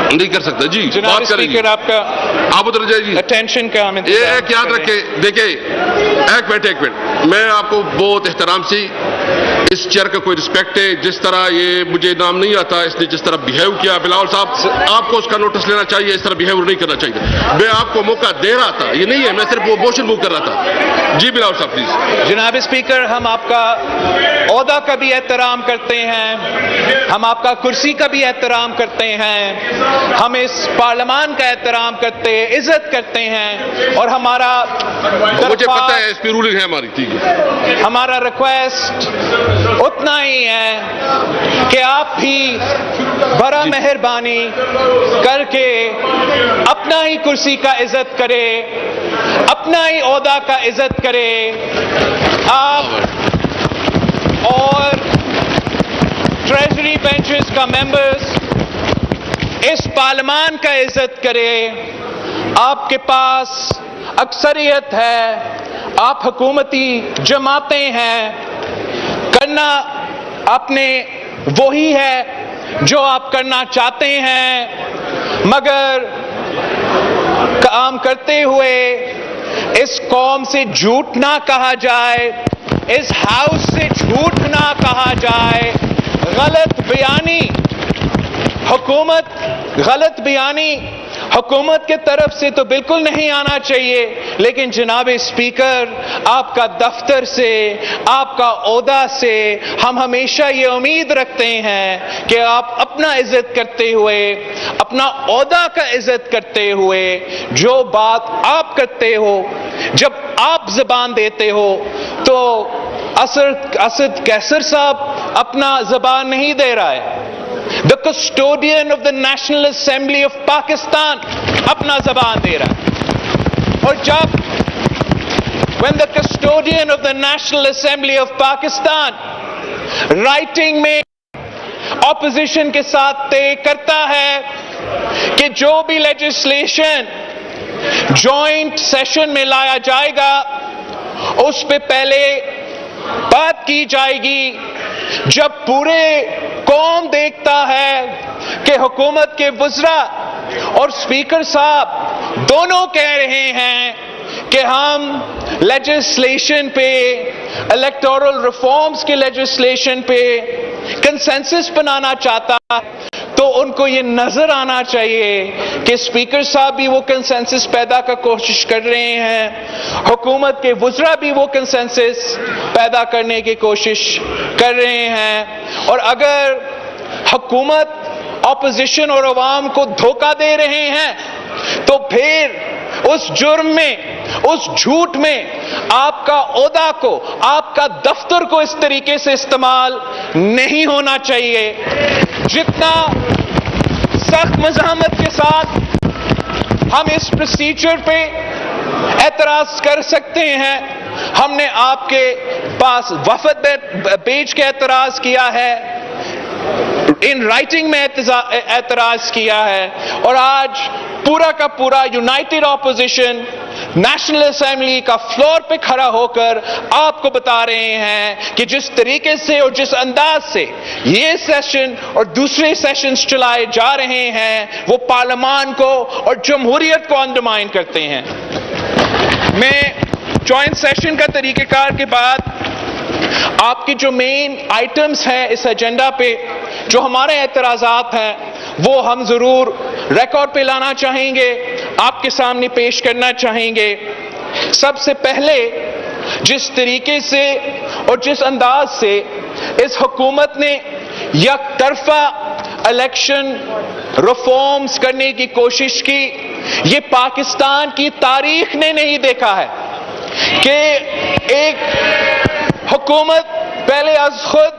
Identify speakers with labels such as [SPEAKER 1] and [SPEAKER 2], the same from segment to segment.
[SPEAKER 1] نہیں کر سکتا جی.
[SPEAKER 2] جناب
[SPEAKER 1] بات کریں
[SPEAKER 2] اسپیکر آپ کا
[SPEAKER 1] آپ ادھر جائیے.
[SPEAKER 2] اٹینشن کا ہم
[SPEAKER 1] یہ ایک یاد رکھے, دیکھیں ایک منٹ میں آپ کو بہت احترام سے, اس چیئر کا کوئی رسپیکٹ ہے. جس طرح یہ مجھے نام نہیں آتا, اس نے جس طرح بیہیو کیا بلاول صاحب, آپ کو اس کا نوٹس لینا چاہیے. اس طرح بیہیو نہیں کرنا چاہیے. میں آپ کو موقع دے رہا تھا, یہ نہیں ہے میں صرف وہ موشن موو کر رہا تھا. جی بلاول صاحب پلیز.
[SPEAKER 2] جناب اسپیکر, ہم آپ کا عہدہ کا بھی احترام کرتے ہیں, ہم آپ کا کرسی کا بھی احترام کرتے ہیں, ہم اس پارلیمان کا احترام کرتے ہیں, عزت کرتے ہیں, اور ہمارا
[SPEAKER 1] مجھے پتہ ہے اس پہ رولنگ ہے ہماری. ٹھیک ہے,
[SPEAKER 2] ہمارا ریکویسٹ اتنا ہی ہے کہ آپ بھی بڑا مہربانی کر کے اپنا ہی کرسی کا عزت کرے, اپنا ہی عہدہ کا عزت کرے. آپ اور ٹریجری بینچز کا ممبرز اس پارلیمان کا عزت کرے. آپ کے پاس اکثریت ہے, آپ حکومتی جماعتیں ہیں, کرنا آپ نے وہی ہے جو آپ کرنا چاہتے ہیں, مگر کام کرتے ہوئے اس قوم سے جھوٹ نہ کہا جائے, اس ہاؤس سے جھوٹ نہ کہا جائے. غلط بیانی حکومت کے طرف سے تو بالکل نہیں آنا چاہیے, لیکن جناب اسپیکر آپ کا دفتر سے, آپ کا عہدہ سے ہم ہمیشہ یہ امید رکھتے ہیں کہ آپ اپنا عزت کرتے ہوئے, اپنا عہدہ کا عزت کرتے ہوئے, جو بات آپ کرتے ہو, جب آپ زبان دیتے ہو تو اسد کیسر صاحب اپنا زبان نہیں دے رہا ہے, the custodian of the National Assembly of Pakistan اپنا زبان دے رہا ہے. اور جب when the custodian of the National Assembly of Pakistan writing میں اپوزیشن کے ساتھ طے کرتا ہے کہ جو بھی لیجسلیشن جوائنٹ سیشن میں لایا جائے گا اس پہ پہلے بات کی جائے گی, جب پورے قوم دیکھتا ہے کہ حکومت کے وزراء اور اسپیکر صاحب دونوں کہہ رہے ہیں کہ ہم لیجسلیشن پہ, الیکٹورل ریفارمز کے لیجسلیشن پہ کنسنسس بنانا چاہتا, تو ان کو یہ نظر آنا چاہیے کہ اسپیکر صاحب بھی وہ کنسنسس پیدا کا کوشش کر رہے ہیں, حکومت کے وزراء بھی وہ کنسنسس پیدا کرنے کی کوشش کر رہے ہیں. اور اگر حکومت اپوزیشن اور عوام کو دھوکہ دے رہے ہیں تو پھر اس جرم میں, اس جھوٹ میں آپ کا عہدہ کو, آپ کا دفتر کو اس طریقے سے استعمال نہیں ہونا چاہیے. جتنا سخت مزاحمت کے ساتھ ہم اس پروسیجر پہ اعتراض کر سکتے ہیں, ہم نے آپ کے پاس وفد بھیج کے اعتراض کیا ہے, ان رائٹنگ میں اعتراض کیا ہے, اور آج پورا کا پورا یونائٹڈ اپوزیشن نیشنل اسمبلی کا فلور پہ کھڑا ہو کر آپ کو بتا رہے ہیں کہ جس طریقے سے اور جس انداز سے یہ سیشن اور دوسرے سیشنز چلائے جا رہے ہیں وہ پارلیمان کو اور جمہوریت کو انڈرمائن کرتے ہیں. میں جوائنٹ سیشن کا طریقہ کار کے بعد آپ کی جو مین آئٹمز ہیں اس ایجنڈا پہ, جو ہمارے اعتراضات ہیں, وہ ہم ضرور ریکارڈ پہ لانا چاہیں گے, آپ کے سامنے پیش کرنا چاہیں گے. سب سے پہلے جس طریقے سے اور جس انداز سے اس حکومت نے یک طرفہ الیکشن ریفارمز کرنے کی کوشش کی, یہ پاکستان کی تاریخ نے نہیں دیکھا ہے کہ ایک حکومت پہلے از خود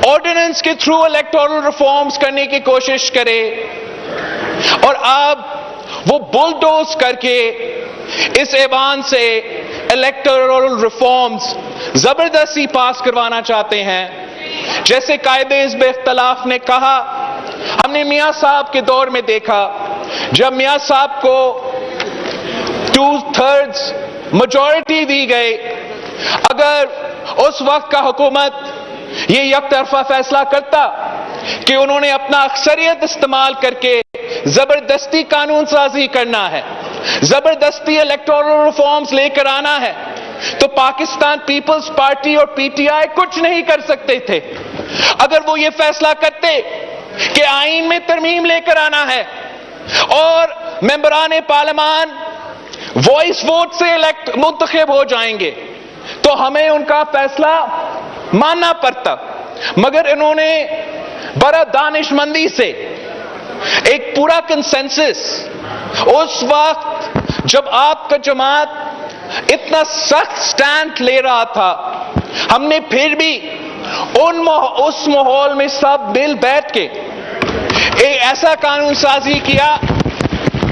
[SPEAKER 2] آرڈیننس کے تھرو الیکٹورل ریفارمز کرنے کی کوشش کرے اور اب وہ بلڈوز کر کے اس ایوان سے الیکٹورل ریفارمز زبردستی پاس کروانا چاہتے ہیں. جیسے قائد حزب اختلاف نے کہا, ہم نے میاں صاحب کے دور میں دیکھا جب میاں صاحب کو 2/3 میجورٹی دی گئی, اگر اس وقت کا حکومت یہ یک طرفہ فیصلہ کرتا کہ انہوں نے اپنا اکثریت استعمال کر کے زبردستی قانون سازی کرنا ہے، زبردستی الیکٹورل ریفارمز لے کر آنا ہے، تو پاکستان پیپلز پارٹی اور پی ٹی آئی کچھ نہیں کر سکتے تھے۔ اگر وہ یہ فیصلہ کرتے کہ آئین میں ترمیم لے کر آنا ہے اور ممبران پارلیمان وائس ووٹ سے منتخب ہو جائیں گے تو ہمیں ان کا فیصلہ ماننا پڑتا، مگر انہوں نے بڑا دانش مندی سے ایک پورا کنسنسس، اس وقت جب آپ کا جماعت اتنا سخت سٹینڈ لے رہا تھا، ہم نے پھر بھی اس ماحول میں سب مل بیٹھ کے ایک ایسا قانون سازی کیا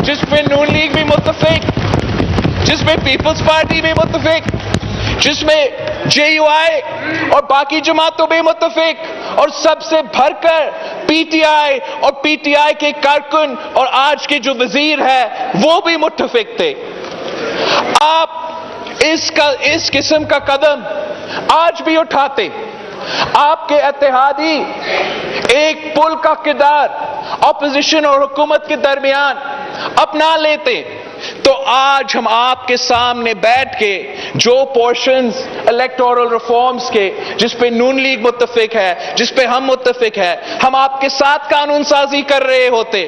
[SPEAKER 2] جس پہ نون لیگ بھی متفق، جس میں پیپلز پارٹی بھی متفق، جس میں جے یو آئی اور باقی جماعتوں بھی متفق، اور سب سے بڑھ کر پی ٹی آئی اور پی ٹی آئی کے کارکن اور آج کے جو وزیر ہے وہ بھی متفق تھے۔ آپ اس قسم کا قدم آج بھی اٹھاتے، آپ کے اتحادی ایک پل کا کردار اپوزیشن اور حکومت کے درمیان اپنا لیتے، تو آج ہم آپ کے سامنے بیٹھ کے جو پورشنز الیکٹورل ریفارمز کے جس پہ نون لیگ متفق ہے، جس پہ ہم متفق ہے، ہم آپ کے ساتھ قانون سازی کر رہے ہوتے،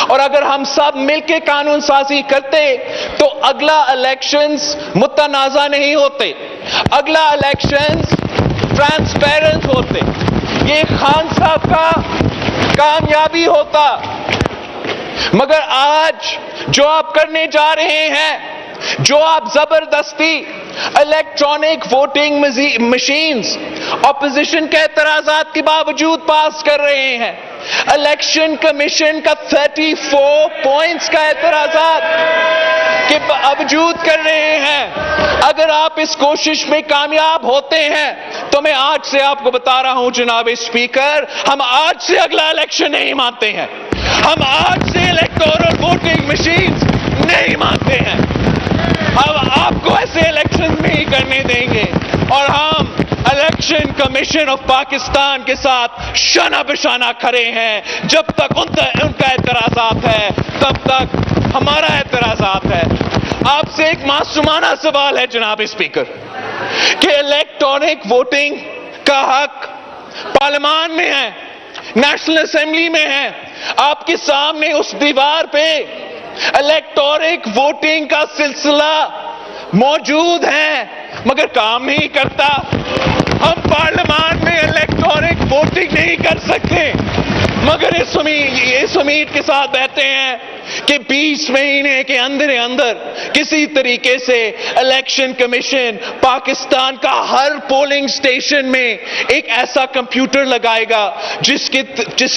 [SPEAKER 2] اور اگر ہم سب مل کے قانون سازی کرتے تو اگلا الیکشنز متنازع نہیں ہوتے، اگلا الیکشنز ٹرانسپیرنٹ ہوتے، یہ خان صاحب کا کامیابی ہوتا۔ مگر آج جو آپ کرنے جا رہے ہیں، جو آپ زبردستی الیکٹرانک ووٹنگ مشینز اپوزیشن کے اعتراضات کے باوجود پاس کر رہے ہیں، الیکشن کمیشن کا 34 پوائنٹس کا اعتراضات کے باوجود کر رہے ہیں، اگر آپ اس کوشش میں کامیاب ہوتے ہیں تو میں آج سے آپ کو بتا رہا ہوں جناب اسپیکر، ہم آج سے اگلا الیکشن نہیں مانتے ہیں، ہم آج سے الیکٹورل ووٹنگ مشینز نہیں مانتے ہیں، ہم آپ کو ایسے الیکشن نہیں کرنے دیں گے، اور ہم الیکشن کمیشن آف پاکستان کے ساتھ شانہ بشانہ کھڑے ہیں۔ جب تک ان کا اعتراضات ہے تب تک ہمارا اعتراضات ہے۔ آپ سے ایک معصومانہ سوال ہے جناب اسپیکر کہ الیکٹرانک ووٹنگ کا حق پارلیمان میں ہے، نیشنل اسمبلی میں ہے، آپ کے سامنے اس دیوار پہ الیکٹرانک ووٹنگ کا سلسلہ موجود ہے مگر کام نہیں کرتا۔ ہم پارلیمان میں الیکٹرانک ووٹنگ نہیں کر سکتے مگر اس امید کے ساتھ بیٹھتے ہیں کہ 20 مہینے کے اندر کسی طریقے سے الیکشن کمیشن پاکستان کا ہر پولنگ سٹیشن میں ایک ایسا کمپیوٹر لگائے گا جس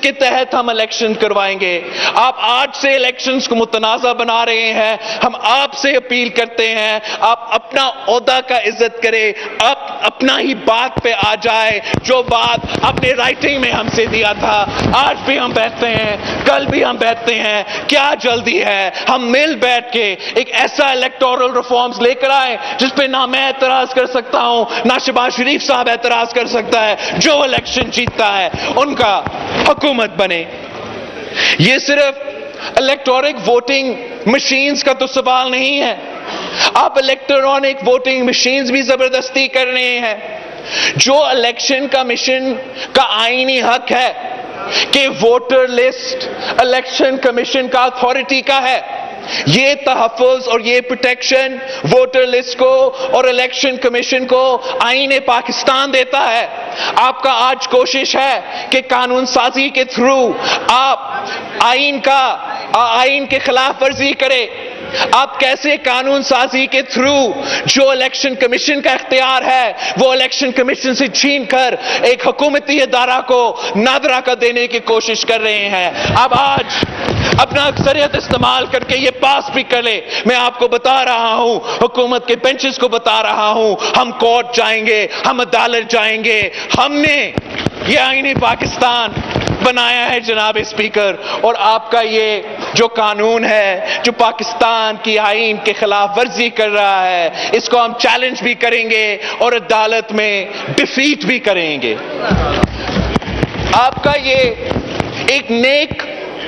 [SPEAKER 2] کے تحت ہم الیکشن کروائیں گے۔ آپ آج سے الیکشنز کو متنازع بنا رہے ہیں، ہم آپ سے اپیل کرتے ہیں آپ اپنا عہدہ کا عزت کریں، آپ اپنا ہی بات پہ آ جائے، جو بات آپ نے رائٹنگ میں ہم سے دیا تھا۔ آج بھی ہم بیٹھتے ہیں، کل بھی ہم بیٹھتے ہیں، کیا جلدی ہے؟ ہم مل بیٹھ کے ایک ایسا الیکٹورل ریفارمز لے کر آئے جس پہ نہ میں اعتراض کر سکتا ہوں نہ شہباز شریف صاحب اعتراض کر سکتا ہے، جو الیکشن جیتتا ہے ان کا حکومت بنے۔ یہ صرف الیکٹرانک ووٹنگ مشینز کا تو سوال نہیں ہے، آپ الیکٹرانک ووٹنگ مشینز بھی زبردستی کر رہے ہیں۔ جو الیکشن کمیشن کا آئینی حق ہے کہ ووٹر لسٹ الیکشن کمیشن کا اتھارٹی کا ہے، یہ تحفظ اور یہ پروٹیکشن ووٹر لسٹ کو اور الیکشن کمیشن کو آئین پاکستان دیتا ہے۔ آپ کا آج کوشش ہے کہ قانون سازی کے تھرو آپ آئین کے خلاف ورزی کرے۔ آپ کیسے قانون سازی کے تھرو جو الیکشن کمیشن کا اختیار ہے وہ الیکشن کمیشن سے چھین کر ایک حکومتی ادارہ کو نادرہ کا دینے کی کوشش کر رہے ہیں؟ آپ آج اپنا اکثریت استعمال کر کے یہ پاس بھی کر لے۔ میں آپ کو بتا رہا ہوں، حکومت کے بینچز کو بتا رہا ہوں، ہم کورٹ جائیں گے، ہم عدالت جائیں گے۔ ہم نے یہ آئین پاکستان بنایا ہے جناب اسپیکر، اور آپ کا یہ جو قانون ہے جو پاکستان کی آئین کے خلاف ورزی کر رہا ہے، اس کو ہم چیلنج بھی کریں گے اور عدالت میں ڈیفیٹ بھی کریں گے۔ آپ کا یہ ایک نیک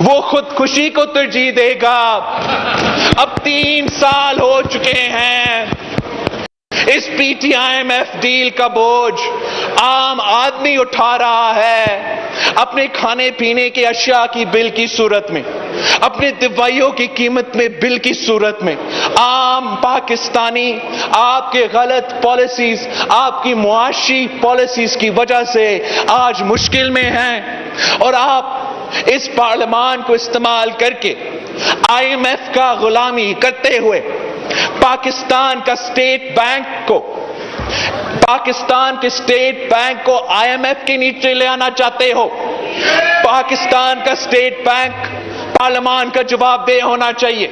[SPEAKER 2] وہ خودکشی کو ترجیح دے گا. اب 3 سال ہو چکے ہیں. اس P T I M F deal کا بوجھ عام آدمی اٹھا رہا ہے، اپنے کھانے پینے کے اشیاء کی بل کی صورت میں، اپنے دوائیوں کی قیمت میں بل کی صورت میں. عام پاکستانی آپ کے غلط پالیسیز، آپ کی معاشی پالیسیز کی وجہ سے آج مشکل میں ہیں، اور آپ اس پارلیمان کو استعمال کر کے آئی ایم ایف کا غلامی کرتے ہوئے پاکستان کا اسٹیٹ بینک کو آئی ایم ایف کے نیچے لے آنا چاہتے ہو. پاکستان کا اسٹیٹ بینک پارلیمان کا جواب دہ ہونا چاہیے.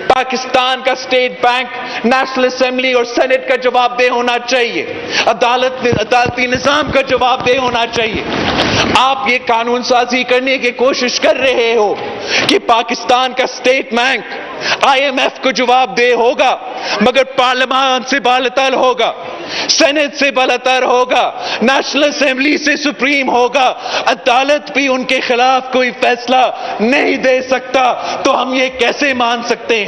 [SPEAKER 2] پاکستان کا اسٹیٹ بینک نیشنل اسمبلی اور سینٹ کا جواب دہ ہونا چاہیے. عدالتی نظام کا جواب دہ ہونا چاہیے. آپ یہ قانون سازی کرنے کی کوشش کر رہے ہو کہ پاکستان کا state bank I M F کو جواب دہ ہوگا، مگر پارلیمان سے بالاتر ہوگا، سینٹ سے بالاتر ہوگا، نیشنل اسمبلی سے سپریم ہوگا. عدالت بھی ان کے خلاف کوئی فیصلہ نہیں دے سکتا. تو ہم یہ کیسے مان سکتے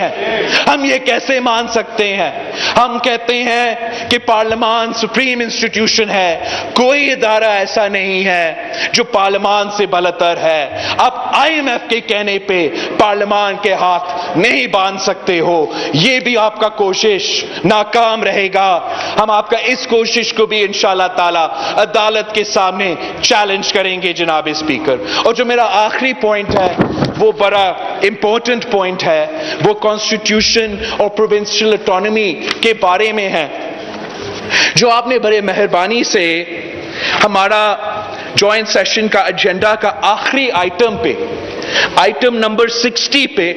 [SPEAKER 2] ہیں؟ ہم کہتے ہیں کہ پارلیمان سپریم انسٹیٹیوشن ہے. کوئی ادارہ ایسا نہیں ہے جو پارلیمان سے بالاتر ہے. آپ آئی ایم ایف کے کہنے پہ پارلیمان کے ہاتھ نہیں باندھ سکتے ہو. یہ بھی آپ کا کوشش ناکام رہے گا. ہم آپ کا اس کوشش کو بھی انشاءاللہ تعالی عدالت کے سامنے چیلنج کریں گے جناب اسپیکر. اور جو میرا آخری پوائنٹ ہے وہ بڑا امپورٹنٹ پوائنٹ ہے، وہ کانسٹیٹیوشن اور پروونشل اٹانومی کے بارے میں ہے، جو آپ نے بڑے مہربانی سے ہمارا جوائنٹ سیشن کا ایجنڈا کا آخری آئٹم پہ، آئٹم نمبر 60 پہ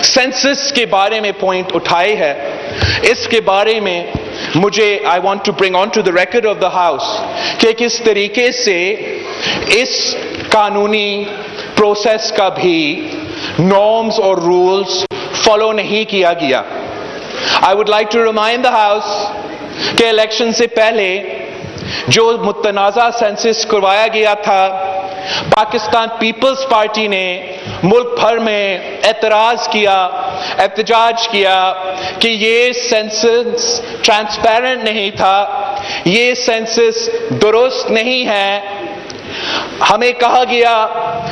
[SPEAKER 2] سینسس کے بارے میں پوائنٹ اٹھائے ہے. اس کے بارے میں مجھے I want to bring on to the record of the house کہ کس طریقے سے اس قانونی پروسیس کا بھی نارمز اور رولز فالو نہیں کیا گیا. I would like to remind the house کہ الیکشن سے پہلے جو متنازع سینسس کروایا گیا تھا، پاکستان پیپلز پارٹی نے ملک بھر میں اعتراض کیا، احتجاج کیا کہ یہ سینسس ٹرانسپیرنٹ نہیں تھا، یہ سینسس درست نہیں ہے. ہمیں کہا گیا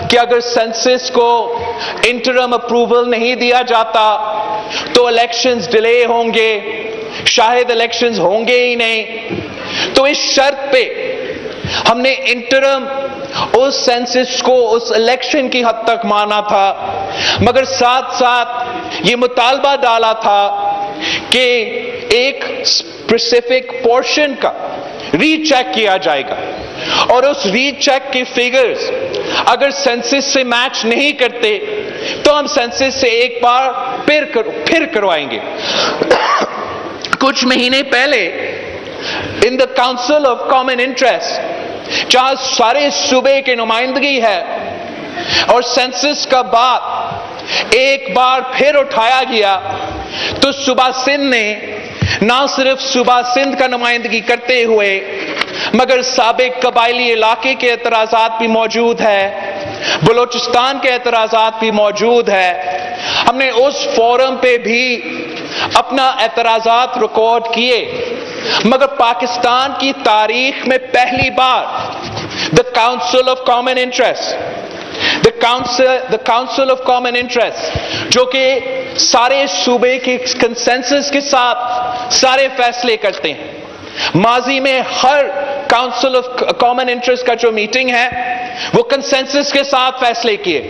[SPEAKER 2] کہ اگر سینسس کو انٹرم اپروول نہیں دیا جاتا تو الیکشنز ڈیلے ہوں گے، شاید الیکشنز ہوں گے ہی نہیں. تو اس شرط پہ ہم نے انٹرم اس سینسس کو اس الیکشن کی حد تک مانا تھا، مگر ساتھ ساتھ یہ مطالبہ ڈالا تھا کہ ایک اسپیسیفک پورشن کا ری چیک کیا جائے گا، اور اس ری چیک کے فگرز اگر سینسس سے میچ نہیں کرتے تو ہم سینسس سے ایک بار پھر کروائیں گے. کچھ مہینے پہلے in the Council of Common Interest, جہاں سارے صوبے کی نمائندگی ہے، اور سینسس کا بات ایک بار پھر اٹھایا گیا، تو صوبہ سندھ نے نہ صرف صوبہ سندھ کا نمائندگی کرتے ہوئے مگر سابق قبائلی علاقے کے اعتراضات بھی موجود ہے، بلوچستان کے اعتراضات بھی موجود ہے. ہم نے اس فورم پہ بھی اپنا اعتراضات ریکارڈ کیے، مگر پاکستان کی تاریخ میں پہلی بار the Council of Common Interest جو کہ سارے صوبے کے کنسنسس کے ساتھ سارے فیصلے کرتے ہیں. ماضی میں ہر کاؤنسل آف کامن انٹرسٹ کا جو میٹنگ ہے وہ کنسنسس کے ساتھ فیصلے کیے،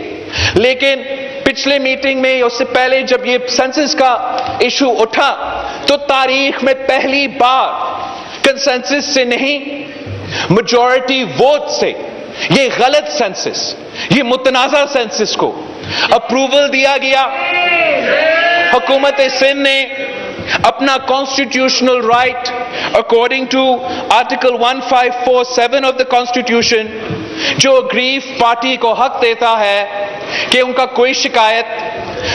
[SPEAKER 2] لیکن پچھلے میٹنگ میں اس سے پہلے جب یہ سینسس کا ایشو اٹھا تو تاریخ میں پہلی بار کنسنسس سے نہیں، میجورٹی ووٹ سے یہ غلط سینسس، یہ متنازع سینسس کو اپروول دیا گیا. حکومت سندھ نے اپنا constitutional right according to article 1547 of the constitution, جو اگریو پارٹی کو حق دیتا ہے کہ ان کا کوئی شکایت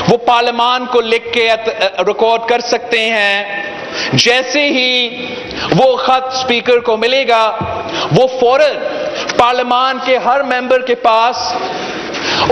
[SPEAKER 2] وہ پارلیمان کو لکھ کے ریکارڈ کر سکتے ہیں. جیسے ہی وہ خط اسپیکر کو ملے گا وہ فوراً پارلیمان کے ہر ممبر کے پاس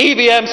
[SPEAKER 2] EVMs